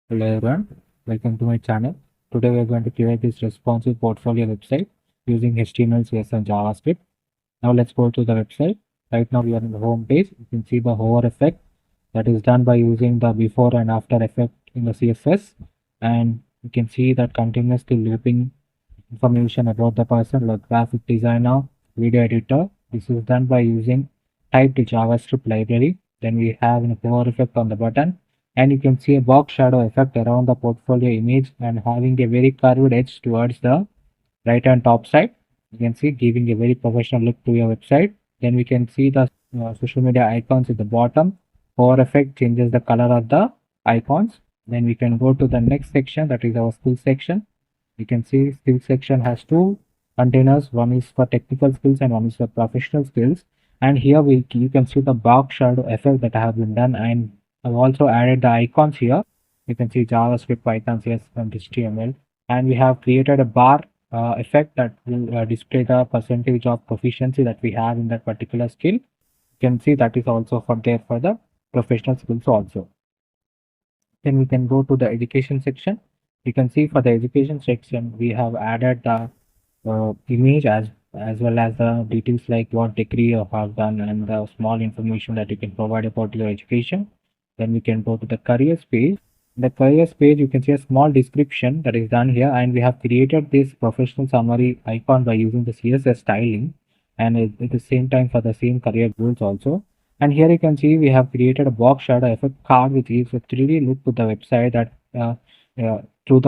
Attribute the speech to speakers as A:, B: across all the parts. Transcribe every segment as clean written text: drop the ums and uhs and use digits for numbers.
A: Hello everyone, welcome to my channel. Today we are going to create this responsive portfolio website using HTML, CSS and JavaScript. Now let's go to the website. Right now we are in the home page. You can see the hover effect that is done by using the before and after effect in the CSS, and you can see that continuously looping information about the person like graphic designer, video editor. This is done by using typed JavaScript library. Then we have a hover effect on the button, and you can see a box shadow effect around the portfolio image and having a very curved edge towards the right hand top side. You can see giving a very professional look to your website. Then we can see the social media icons at the bottom. Hover effect changes the color of the icons. Then we can go to the next section, that is our skill section. You can see skill section has two containers. One is for technical skills and one is for professional skills. And here you can see the box shadow effect that I have been done, and I've also added the icons here. You can see JavaScript, Python, CSS, and HTML, and we have created a bar effect that will display the percentage of proficiency that we have in that particular skill. You can see that is also for there for the professional skills also. Then we can go to the education section. You can see for the education section we have added the image as well as the details like what degree you have done and the small information that you can provide about your education. Then we can go to the careers page. In the careers page you can see a small description that is done here, and we have created this professional summary icon by using the CSS styling, and at the same time for the same career goals also. And here you can see we have created a box shadow effect card which gives a 3D look to the website that to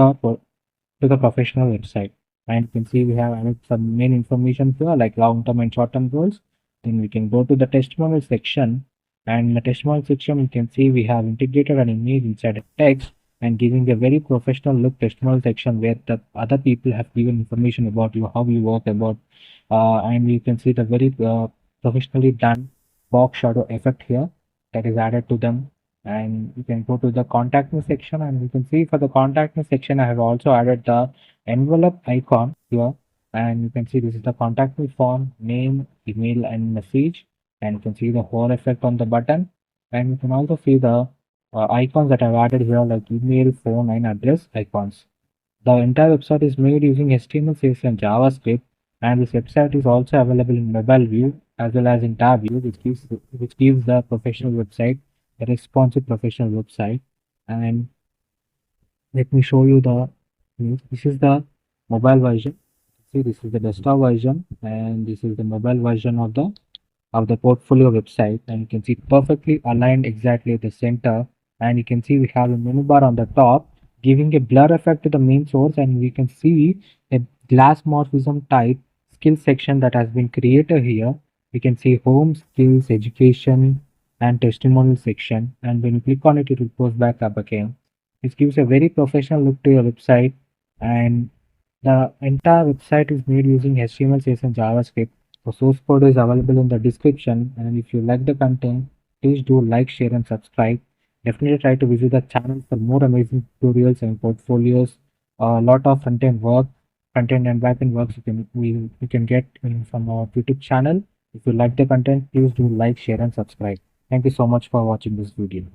A: the professional website. And you can see we have added some main information here like long-term and short-term goals. Then we can go to the testimonial section, and in the testimonial section you can see we have integrated an image inside a text and giving a very professional look testimonial section where the other people have given information about you, how you work about, and you can see the very professionally done box shadow effect here that is added to them. And you can go to the contact me section, and you can see for the contact me section I have also added the envelope icon here, and you can see this is the contact me form, name, email and message, and you can see the whole effect on the button. And you can also see the icons that I've added here like email, phone and address icons. The entire website is made using HTML, CSS and JavaScript, and this website is also available in mobile view as well as in tab view, which gives the professional website a responsive professional website. And let me show you this is the mobile version. See, this is the desktop version, and this is the mobile version of the portfolio website, and you can see perfectly aligned exactly at the center. And you can see we have a menu bar on the top giving a blur effect to the main source, and we can see a glass morphism type skill section that has been created here. We can see home, skills, education and testimonial section, and when you click on it will post back up again. This gives a very professional look to your website, and the entire website is made using HTML, CSS and JavaScript. The source code is available in the description, and if you like the content, please do like, share and subscribe. Definitely try to visit the channel for more amazing tutorials and portfolios. A lot of front-end work, front-end and back-end works you can get from our YouTube channel. If you like the content, please do like, share and subscribe. Thank you so much for watching this video.